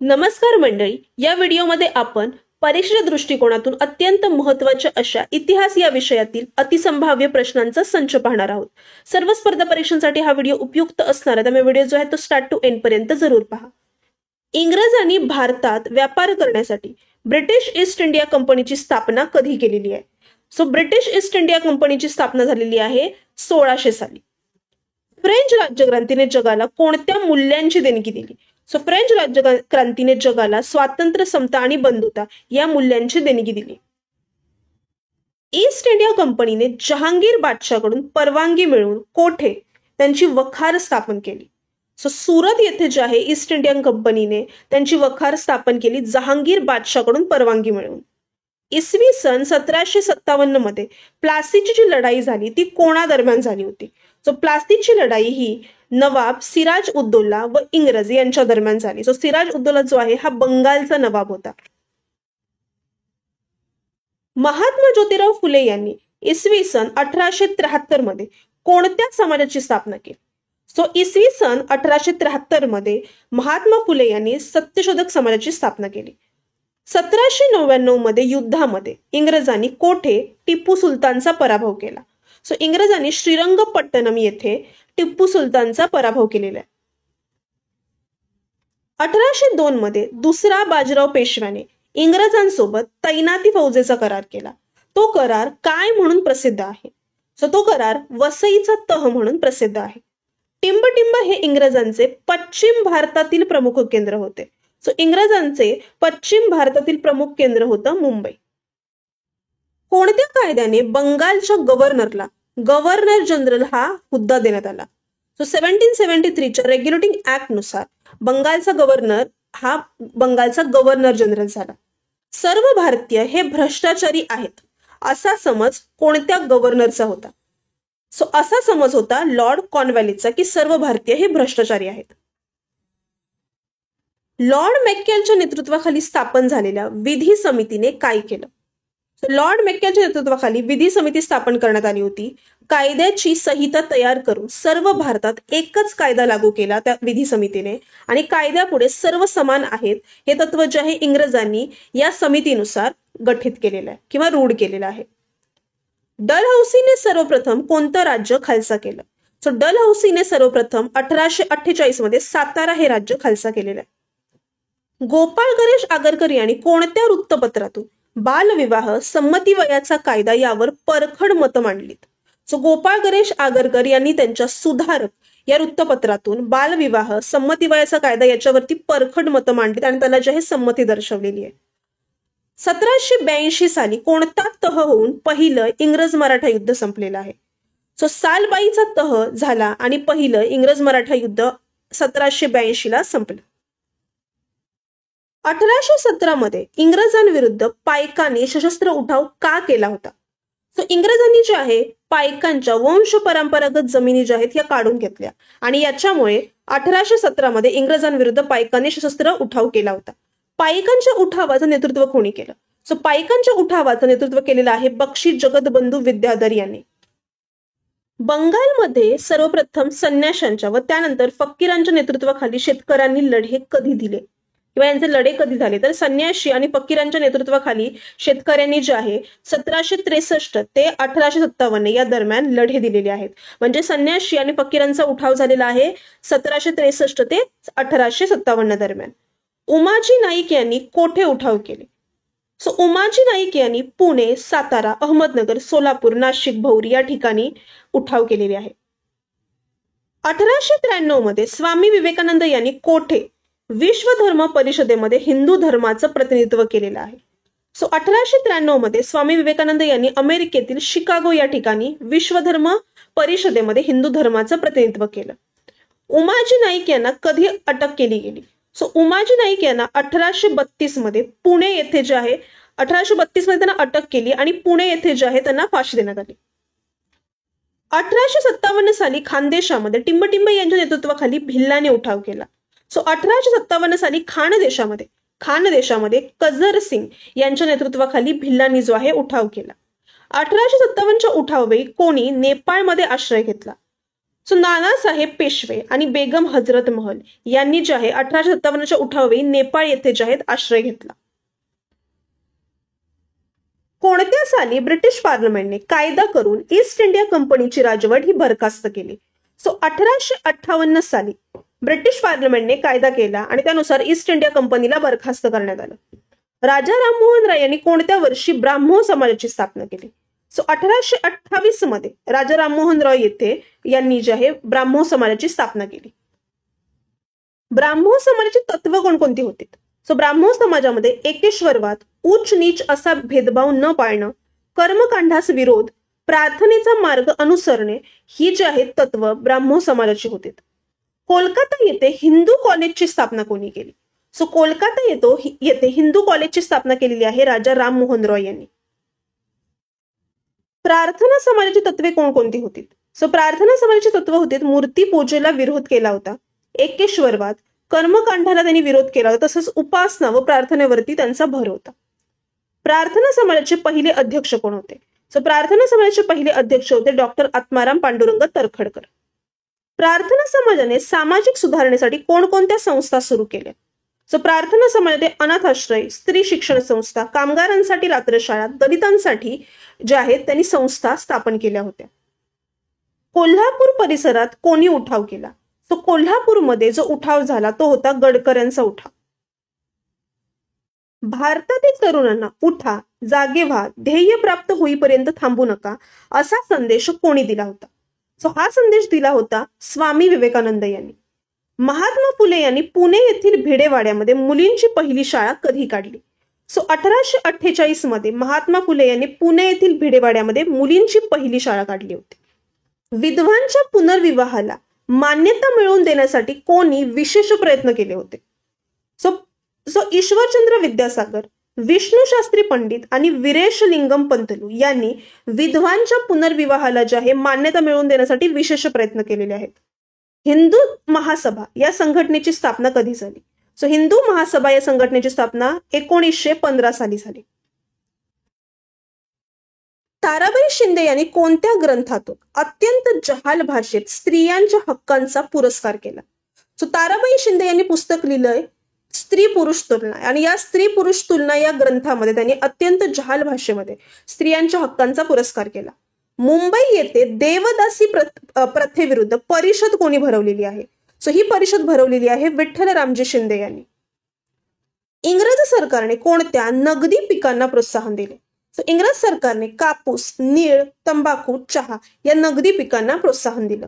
नमस्कार मंडळी, या व्हिडिओमध्ये आपण परीक्षेच्या दृष्टिकोनातून अत्यंत महत्त्वाच्या अशा इतिहास या विषयातील अतिसंभाव्य प्रश्नांचा संच पाहणार आहोत. सर्व स्पर्धा परीक्षांसाठी हा व्हिडिओ उपयुक्त असणार आहे, त्यामुळे व्हिडिओ जो आहे तो स्टार्ट टू एंड पर्यंत जरूर पहा. इंग्रजांनी भारतात व्यापार करण्यासाठी ब्रिटिश ईस्ट इंडिया कंपनीची स्थापना कधी केलेली आहे? ब्रिटिश ईस्ट इंडिया कंपनीची स्थापना झालेली आहे 1600 साली. फ्रेंच राज्यक्रांतीने जगाला कोणत्या मूल्यांची देणगी दिली? फ्रेंच राज्यक्रांतीने जगाला स्वातंत्र्य, समता आणि बंधुता या मूल्यांची देणगी दिली. ईस्ट इंडिया कंपनीने जहांगीर बादशाहकडून परवानगी मिळवून कोठे त्यांची वखार स्थापन केली? सुरत येथे जे आहे ईस्ट इंडिया कंपनीने त्यांची वखार स्थापन केली जहांगीर बादशाहकडून परवानगी मिळवून. इसवी सन 1757 मध्ये प्लासीची जी लढाई झाली ती कोणादरम्यान झाली होती? प्लासीची लढाई ही नवाब सिराज उद्दौला व इंग्रज यांच्या दरम्यान झाली. सिराज उद्दौला जो आहे हा बंगालचा नवाब होता. महात्मा ज्योतिराव फुले यांनी इसवी सन 1873 मध्ये कोणत्या समाजाची स्थापना केली? इसवी सन 1873 मध्ये महात्मा फुले यांनी सत्यशोधक समाजाची स्थापना केली. 1799 मध्ये युद्धामध्ये इंग्रजांनी कोठे टिपू सुलतानचा पराभव केला? इंग्रजांनी श्रीरंगपट्टणम येथे टिपू सुलतानचा पराभव केलेला आहे. 1802 मध्ये दुसरा बाजीराव पेशव्याने इंग्रजांसोबत तैनाती फौजेचा करार केला. तो करार काय म्हणून प्रसिद्ध आहे? तो करार वसईचा तह म्हणून प्रसिद्ध आहे. टिंबटिंब हे इंग्रजांचे पश्चिम भारतातील प्रमुख केंद्र होते. इंग्रजांचे पश्चिम भारतातील प्रमुख केंद्र होतं मुंबई. कोणत्या कायद्याने बंगालच्या गव्हर्नरला गव्हर्नर जनरल हा हुद्दा देण्यात आला? 1773च्या रेग्युलेटिंग ऍक्ट नुसार बंगालचा गव्हर्नर हा बंगालचा गव्हर्नर जनरल झाला. सर्व भारतीय हे भ्रष्टाचारी आहेत असा समज कोणत्या गव्हर्नरचा होता? असा समज होता लॉर्ड कॉर्नवॅलिसचा की सर्व भारतीय हे भ्रष्टाचारी आहेत. लॉर्ड मॅकेलच्या नेतृत्वाखाली स्थापन झालेल्या विधी समितीने काय केलं? लॉर्ड मॅकेलच्या नेतृत्वाखाली विधी समिती स्थापन करण्यात आली होती. कायद्याची संहिता तयार करून सर्व भारतात एकच कायदा लागू केला त्या विधी समितीने आणि कायद्यापुढे सर्व समान आहेत हे तत्व जे आहे इंग्रजांनी या समितीनुसार गठीत केलेलं आहे किंवा रूढ केलेलं आहे. डलहौसीने सर्वप्रथम कोणतं राज्य खालसा केलं? डलहौसीने सर्वप्रथम 1848 मध्ये सातारा हे राज्य खालसा केलेलं आहे. गोपाळ गणेश आगरकर यांनी कोणत्या वृत्तपत्रातून बालविवाह संमती वयाचा कायदा यावर परखड मतं मांडलीत? गोपाळ गणेश आगरकर यांनी त्यांच्या सुधारक या वृत्तपत्रातून बालविवाह संमती वयाचा कायदा याच्यावरती परखड मतं मांडलीत आणि त्याला जे आहे संमती दर्शवलेली आहे. 1782 साली कोणता तह होऊन पहिलं इंग्रज मराठा युद्ध संपलेलं आहे? सालबाईचा तह झाला आणि पहिलं इंग्रज मराठा युद्ध 1782 ला संपलं. 1817 मध्ये इंग्रजांविरुद्ध पायकाने सशस्त्र उठाव का केला होता? इंग्रजांनी जे आहे पायकांच्या वंश परंपरागत जमिनी ज्या आहेत या काढून घेतल्या आणि याच्यामुळे 1817 मध्ये इंग्रजांविरुद्ध पायकाने सशस्त्र उठाव केला होता. पायकांच्या उठावाचं नेतृत्व कोणी केलं? पायकांच्या उठावाचं नेतृत्व केलेलं आहे बक्षी जगतबंधू विद्याधर यांनी. बंगालमध्ये सर्वप्रथम संन्याशांच्या व त्यानंतर फकीरांच्या नेतृत्वाखाली शेतकऱ्यांनी लढे कधी दिले किंवा यांचे लढे कधी झाले? तर संन्याशी आणि फकीरांच्या नेतृत्वाखाली शेतकऱ्यांनी जे आहे 1763 ते 1857 या दरम्यान लढे दिलेले आहेत. म्हणजे संन्याशी आणि फकीरांचा उठाव झालेला आहे 1763 ते 1857 दरम्यान. उमाजी नाईक यांनी कोठे उठाव केले? उमाजी नाईक यांनी पुणे, सातारा, अहमदनगर, सोलापूर, नाशिक, भौरी या ठिकाणी उठाव केलेले आहे. 1893 मध्ये स्वामी विवेकानंद यांनी कोठे विश्व धर्म परिषदेमध्ये हिंदू धर्माचं प्रतिनिधित्व केलेलं आहे? 1893 मध्ये स्वामी विवेकानंद यांनी अमेरिकेतील शिकागो या ठिकाणी विश्व धर्म परिषदेमध्ये हिंदू धर्माचं प्रतिनिधित्व केलं. उमाजी नाईक यांना कधी अटक केली गेली? उमाजी नाईक यांना 1832 मध्ये पुणे येथे जे आहे 1832 मध्ये त्यांना अटक केली आणि पुणे येथे जे आहे त्यांना फाशी देण्यात आली. 1857 साली खानदेशामध्ये टिंबटिंब यांच्या नेतृत्वाखाली भिल्लाने उठाव केला. 1857 साली खानदेशामध्ये कजर सिंग यांच्या नेतृत्वाखाली भिल्लांनी जो आहे उठाव केला. 1857च्या उठावावेळी कोणी नेपाळमध्ये आश्रय घेतला? सो नानासाहेब पेशवे आणि बेगम हजरत महल यांनी जे आहे 1857च्या उठावावेळी नेपाळ येथे जे आहेत आश्रय घेतला. कोणत्या साली ब्रिटिश पार्लमेंटने कायदा करून ईस्ट इंडिया कंपनीची राजवट ही बरखास्त केली? सो 1858 साली ब्रिटिश पार्लमेंटने कायदा केला आणि त्यानुसार ईस्ट इंडिया कंपनीला बरखास्त करण्यात आलं. राजा राममोहन राय यांनी कोणत्या वर्षी ब्राह्मो समाजाची स्थापना केली? सो 1828 मध्ये राजा राममोहन रॉय येथे यांनी जे आहे ब्राह्मो समाजाची स्थापना केली. ब्राह्मो समाजाची तत्व कोणकोणती होती? सो ब्राह्मो समाजामध्ये एकेश्वरवाद, उच्च नीच असा भेदभाव न पाळणं, कर्मकांडास विरोध, प्रार्थनेचा मार्ग अनुसरणे ही जी आहेत तत्व ब्राह्मो समाजाची होती. कोलकाता येथे हिंदू कॉलेजची स्थापना कोणी केली? सो कोलकाता येथे हिंदू कॉलेजची स्थापना केलेली आहे राजा राममोहन रॉय यांनी. प्रार्थना समाजाची तत्वे कोणकोणती होती? सो प्रार्थना समाजाची तत्व होती मूर्ती पूजेला विरोध केला होता, एकेश्वरवाद, कर्मकांडाला त्यांनी विरोध केला होता, तसंच उपासना व प्रार्थनेवरती त्यांचा भर होता. प्रार्थना समाजाचे पहिले अध्यक्ष कोण होते? सो प्रार्थना समाजाचे पहिले अध्यक्ष होते डॉक्टर आत्माराम पांडुरंग तरखडकर. प्रार्थना समाजाने सामाजिक सुधारणेसाठी कोणकोणत्या संस्था सुरू केल्या? सो प्रार्थना समाजाने अनाथाश्रय, स्त्री शिक्षण संस्था, कामगारांसाठी रात्रशाळा, दलितांसाठी ज्या आहेत त्यांनी संस्था स्थापन केल्या होत्या. कोल्हापूर परिसरात कोणी उठाव केला? सो कोल्हापूरमध्ये जो उठाव झाला तो होता गडकऱ्यांचा उठाव. भारतातील तरुणांना उठा, जागे व्हा, ध्येय प्राप्त होईपर्यंत थांबू नका असा संदेश कोणी दिला होता? सो हा संदेश दिला होता स्वामी विवेकानंद यांनी. महात्मा फुले यांनी पुणे येथील भिडेवाड्यामध्ये मुलींची पहिली शाळा कधी काढली? सो 1848 मध्ये महात्मा फुले यांनी पुणे येथील भिडेवाड्यामध्ये मुलींची पहिली शाळा काढली होती. विधवांच्या पुनर्विवाहाला मान्यता मिळवून देण्यासाठी कोणी विशेष प्रयत्न केले होते? सो ईश्वरचंद्र विद्यासागर, विष्णू शास्त्री पंडित आणि वीरेशलिंगम पंतलू यांनी विधवांच्या पुनर्विवाहाला जे आहे मान्यता मिळवून देण्यासाठी विशेष प्रयत्न केलेले आहेत. हिंदू महासभा या संघटनेची स्थापना कधी झाली? सो हिंदू महासभा या संघटनेची स्थापना 1915 साली झाली. ताराबाई शिंदे यांनी कोणत्या ग्रंथातून अत्यंत जहाल भाषेत स्त्रियांच्या हक्कांचा पुरस्कार केला? सो ताराबाई शिंदे यांनी पुस्तक लिहिलंय स्त्री पुरुष तुलना आणि या स्त्री पुरुष तुलना या ग्रंथामध्ये त्यांनी अत्यंत जहाल भाषेमध्ये स्त्रियांच्या हक्कांचा पुरस्कार केला. मुंबई येथे देवदासी प्रथेविरुद्ध परिषद कोणी भरवलेली आहे? सो ही परिषद भरवलेली आहे विठ्ठल रामजी शिंदे यांनी. इंग्रज सरकारने कोणत्या नगदी पिकांना प्रोत्साहन दिले? सो इंग्रज सरकारने कापूस, नीळ, तंबाखू, चहा या नगदी पिकांना प्रोत्साहन दिलं.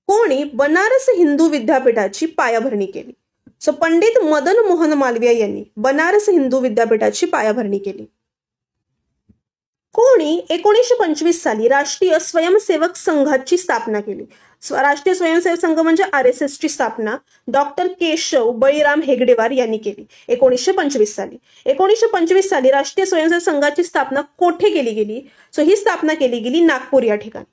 कोणी बनारस हिंदू विद्यापीठाची पायाभरणी केली? सो पंडित मदन मोहन मालवीय यांनी बनारस हिंदू विद्यापीठाची पायाभरणी केली. कोणी 1925 साली राष्ट्रीय स्वयंसेवक संघाची स्थापना केली? राष्ट्रीय स्वयंसेवक संघ म्हणजे RSS ची स्थापना डॉक्टर केशव बळीराम हेगडेवार यांनी केली 1925 साली. 1925 साली राष्ट्रीय स्वयंसेवक संघाची स्थापना कोठे केली गेली? सो ही स्थापना केली गेली नागपूर या ठिकाणी.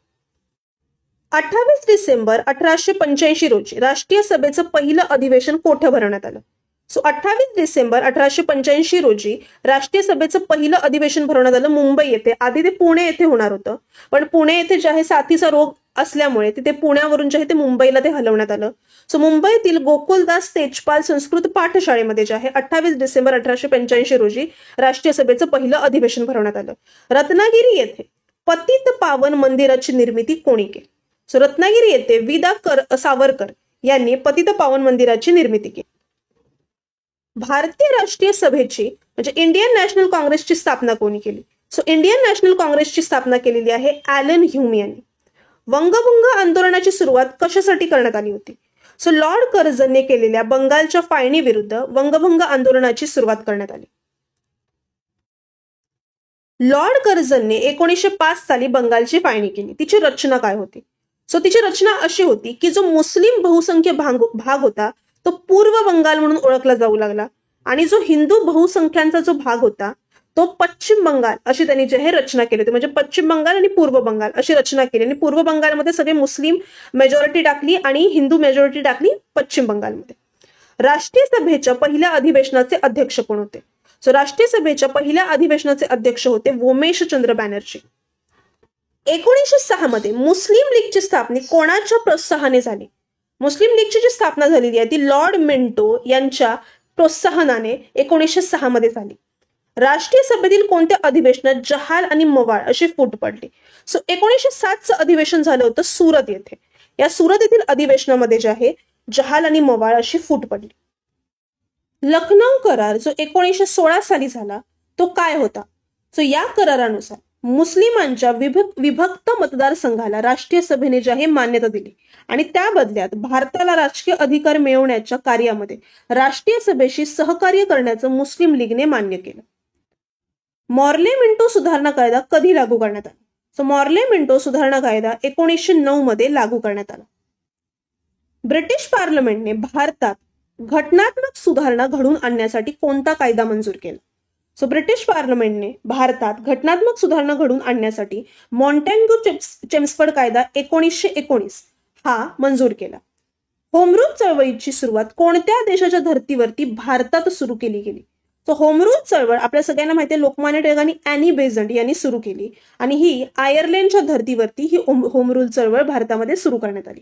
28 डिसेंबर 1885 रोजी राष्ट्रीय सभेचं पहिलं अधिवेशन कोठे भरवण्यात आलं? सो 28 डिसेंबर 1885 रोजी राष्ट्रीय सभेचं पहिलं अधिवेशन भरवण्यात आलं मुंबई येथे. आधी ते पुणे येथे होणार होतं, पण पुणे येथे जे आहे साथीचा रोग असल्यामुळे तिथे पुण्यावरून जे आहे ते मुंबईला ते हलवण्यात आलं. सो मुंबईतील गोकुलदास तेजपाल संस्कृत पाठशाळेमध्ये जे आहे 28 डिसेंबर 1885 रोजी राष्ट्रीय सभेचं पहिलं अधिवेशन भरवण्यात आलं. रत्नागिरी येथे पतित पावन मंदिराची निर्मिती कोणी केली? सो रत्नागिरी येथे विदा सावरकर यांनी पतित पावन मंदिराची निर्मिती केली. भारतीय राष्ट्रीय सभेची म्हणजे इंडियन नॅशनल काँग्रेसची स्थापना कोणी केली? सो इंडियन नॅशनल काँग्रेसची स्थापना केलेली आहे ॲलन ह्यूम यांनी. वंगभंग आंदोलनाची सुरुवात कशासाठी करण्यात आली होती? सो लॉर्ड कर्झनने केलेल्या बंगालच्या फाळणी विरुद्ध वंगभंग आंदोलनाची सुरुवात करण्यात आली. लॉर्ड कर्झनने 1905 साली बंगालची फाळणी केली. तिची रचना काय होती? सो तिची रचना अशी होती की जो मुस्लिम बहुसंख्य भाग होता तो पूर्व बंगाल म्हणून ओळखला जाऊ लागला आणि जो हिंदू बहुसंख्यांचा जो भाग होता तो पश्चिम बंगाल अशी त्यांनी जे हे रचना केली होती. म्हणजे पश्चिम बंगाल आणि पूर्व बंगाल अशी रचना केली आणि पूर्व बंगालमध्ये सगळे मुस्लिम मेजॉरिटी टाकली आणि हिंदू मेजॉरिटी टाकली पश्चिम बंगालमध्ये. राष्ट्रीय सभेच्या पहिल्या अधिवेशनाचे अध्यक्ष कोण होते? सो राष्ट्रीय सभेच्या पहिल्या अधिवेशनाचे अध्यक्ष होते वोमेश चंद्र बॅनर्जी. 1906 मध्ये मुस्लिम लीगची स्थापना कोणाच्या प्रोत्साहनाने झाली? मुस्लिम लीगची जी स्थापना झालेली आहे ती लॉर्ड मिंटो यांच्या प्रोत्साहनाने 1906 मध्ये झाली. राष्ट्रीय सभेतील कोणत्या अधिवेशनात जहाल आणि मवाळ अशी फूट पडली? 1907चं अधिवेशन झालं होतं सुरत येथे. या सुरत येथील अधिवेशनामध्ये जे आहे जहाल आणि मवाळ अशी फूट पडली. लखनौ करार जो 1916 साली झाला तो काय होता? या करारानुसार मुस्लिमांच्या विभक्त मतदारसंघाला राष्ट्रीय सभेने जे आहे मान्यता दिली आणि त्या बदल्यात भारताला राजकीय अधिकार मिळवण्याच्या कार्यामध्ये राष्ट्रीय सभेशी सहकार्य करण्याचं मुस्लिम लीगने मान्य केलं. मॉर्ले मिंटो सुधारणा कायदा कधी लागू करण्यात आला? मॉर्ले मिंटो सुधारणा कायदा 1909 मध्ये लागू करण्यात आला. ब्रिटिश पार्लमेंटने भारतात घटनात्मक सुधारणा घडवून आणण्यासाठी कोणता कायदा मंजूर केला? ब्रिटिश पार्लमेंटने भारतात घटनात्मक सुधारणा घडवून आणण्यासाठी मॉन्टेग्यू चेम्सफोर्ड कायदा 1919 हा मंजूर केला. होमरूल चळवळीची सुरुवात कोणत्या देशाच्या धर्तीवरती भारतात सुरू केली गेली? होमरूल चळवळ आपल्या सगळ्यांना माहिती आहे लोकमान्य टिळक आणि ॲनी बेझंट यांनी सुरू केली आणि ही आयर्लंडच्या धर्तीवरती ही होमरूल चळवळ भारतामध्ये सुरू करण्यात आली.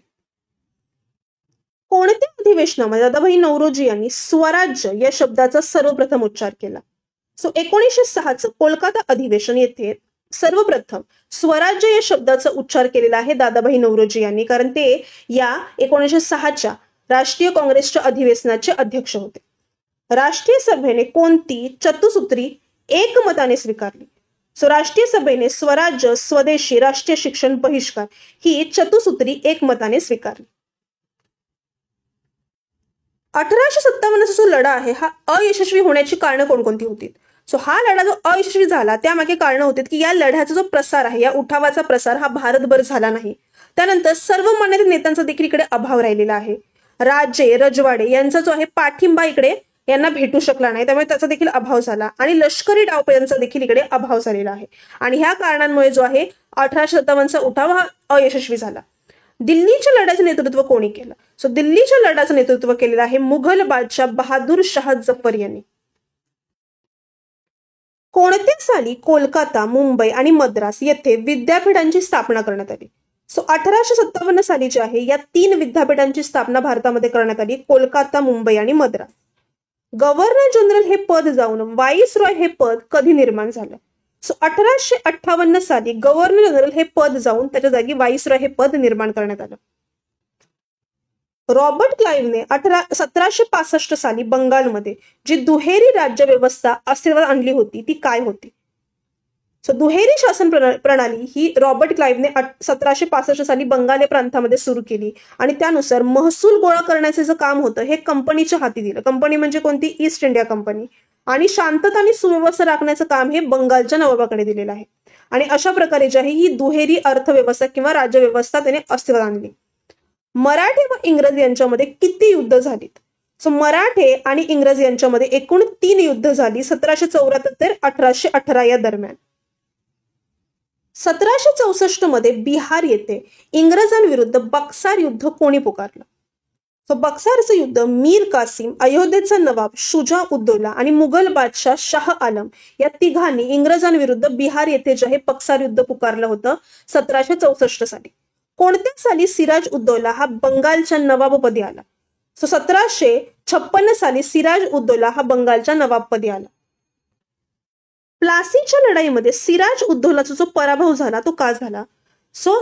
कोणत्या अधिवेशनामध्ये दादाभाई नौरोजी यांनी स्वराज्य या शब्दाचा सर्वप्रथम उच्चार केला? 1906चं कोलकाता अधिवेशन येथे सर्वप्रथम स्वराज्य या शब्दाचा उच्चार केलेला आहे दादाभाई नौरोजी यांनी, कारण ते या 1906च्या राष्ट्रीय काँग्रेसच्या अधिवेशनाचे अध्यक्ष होते. राष्ट्रीय सभेने कोणती चतुसूत्री एकमताने स्वीकारली? राष्ट्रीय सभेने स्वराज्य, स्वदेशी, राष्ट्रीय शिक्षण, बहिष्कार ही चतुसूत्री एकमताने स्वीकारली. 1857चा जो लढा आहे हा अयशस्वी होण्याची कारणं कोणकोणती होती? हा लढा जो अयशस्वी झाला त्यामागे कारण होते की या लढ्याचा जो प्रसार आहे, या उठावाचा प्रसार हा भारतभर झाला नाही. त्यानंतर सर्वमान्य नेत्यांचा देखील इकडे अभाव राहिलेला आहे. राजे रजवाडे यांचा जो आहे पाठिंबा इकडे यांना भेटू शकला नाही, त्यामुळे त्याचा देखील अभाव झाला आणि लष्करी डावपेचांचा देखील इकडे अभाव झालेला आहे आणि ह्या कारणांमुळे जो आहे 1857चा उठाव हा अयशस्वी झाला. दिल्लीच्या लढ्याचे नेतृत्व कोणी केलं? दिल्लीच्या लढ्याचं नेतृत्व केलेलं आहे मुघल बादशाह बहादूर शाह जफर यांनी. कोणत्या साली कोलकाता, मुंबई आणि मद्रास येथे विद्यापीठांची स्थापना करण्यात आली? 1857 साली जे आहे या 3 विद्यापीठांची स्थापना भारतामध्ये करण्यात आली, कोलकाता, मुंबई आणि मद्रास. गव्हर्नर जनरल हे पद जाऊन व्हाईसरॉय हे पद कधी निर्माण झालं? 1858 साली गव्हर्नर जनरल हे पद जाऊन त्याच्या जागी व्हाईसरॉय हे पद निर्माण करण्यात आलं. रॉबर्ट क्लाइव्हने 1765 साली बंगालमध्ये जी दुहेरी राज्य व्यवस्था अस्तित्वात आणली होती ती काय होती? दुहेरी शासन प्रणाली ही रॉबर्ट क्लाइव्हने 1765 साली बंगाल या प्रांतामध्ये सुरू केली आणि त्यानुसार महसूल गोळा करण्याचे जे काम होतं हे कंपनीच्या हाती दिलं. कंपनी म्हणजे कोणती? East India company. आणि शांतता आणि सुव्यवस्था राखण्याचं काम हे बंगालच्या नवाबाकडे दिलेलं आहे आणि अशा प्रकारे जी आहे ही दुहेरी अर्थव्यवस्था किंवा राज्यव्यवस्था त्याने अस्तित्वात आणली. मराठे व इंग्रज यांच्यामध्ये किती युद्ध झालीत? मराठे आणि इंग्रज यांच्यामध्ये एकूण 3 युद्ध झाली 1774 ते 1818 या दरम्यान. 1764 मध्ये बिहार येथे इंग्रजांविरुद्ध बक्सार युद्ध कोणी पुकारलं? बक्सारचं युद्ध मीर कासिम, अयोध्येचा नवाब शुजा उद्दौला आणि मुघल बादशाह शाह आलम या तिघांनी इंग्रजांविरुद्ध बिहार येथे जे आहे बक्सार युद्ध पुकारलं होतं 1764 साली. कोणत्या साली सिराज उद्दौला हा बंगालच्या नवाबपदी आला? 1756 साली सिराज उद्दौला हा बंगालच्या नवाबपदी आला. प्लासीच्या लढाईमध्ये सिराज उद्दौलाचा जो पराभव झाला तो का झाला?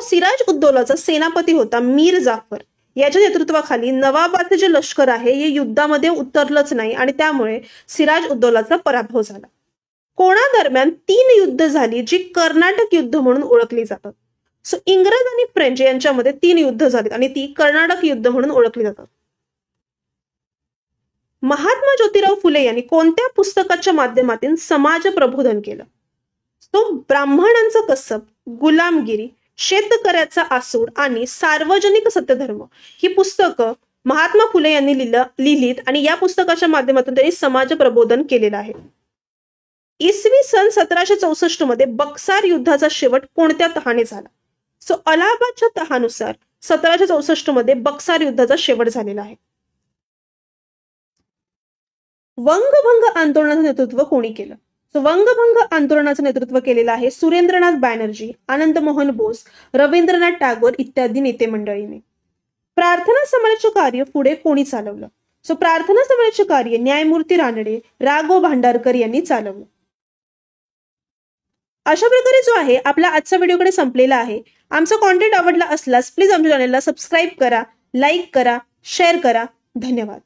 सिराज उद्दौलाचा सेनापती होता मीर जाफर. याच्या नेतृत्वाखाली नवाबाचे जे लष्कर आहे हे युद्धामध्ये उतरलंच नाही आणि त्यामुळे सिराज उद्दौलाचा पराभव झाला. कोणादरम्यान 3 युद्ध झाली जी कर्नाटक युद्ध म्हणून ओळखली जातात? इंग्रज आणि फ्रेंच यांच्यामध्ये 3 युद्ध झालीत आणि ती कर्नाटक युद्ध म्हणून ओळखली जातात. महात्मा ज्योतिराव फुले यांनी कोणत्या पुस्तकाच्या माध्यमातून समाज प्रबोधन केलं? ब्राह्मणांचं कसब, गुलामगिरी, शेतकऱ्याचा आसूड आणि सार्वजनिक सत्यधर्म ही पुस्तकं महात्मा फुले यांनी लिहिलीत आणि या पुस्तकाच्या माध्यमातून त्यांनी समाज प्रबोधन केलेलं आहे. इसवी सन 1764 मध्ये बक्सार युद्धाचा शेवट कोणत्या तहाने झाला? अलाहाबादच्या तहानुसार 1764 मध्ये बक्सार युद्धाचा शेवट झालेला आहे. वंगभंग आंदोलनाचं नेतृत्व कोणी केलं? वंगभंग आंदोलनाचं नेतृत्व केलेलं आहे सुरेंद्रनाथ बॅनर्जी, आनंद मोहन बोस, रवींद्रनाथ टागोर इत्यादी नेते मंडळीने. प्रार्थना समाजाचे कार्य पुढे कोणी चालवलं? प्रार्थना समाजाचे कार्य न्यायमूर्ती रानडे, राघव भांडारकर यांनी चालवलं. अशा प्रकारे जो आहे आपला आजचा व्हिडिओकडे संपलेला आहे. आमचा कॉन्टेंट आवडला असल्यास प्लीज आमच्या चॅनलला सबस्क्राईब करा, लाईक करा, शेअर करा. धन्यवाद.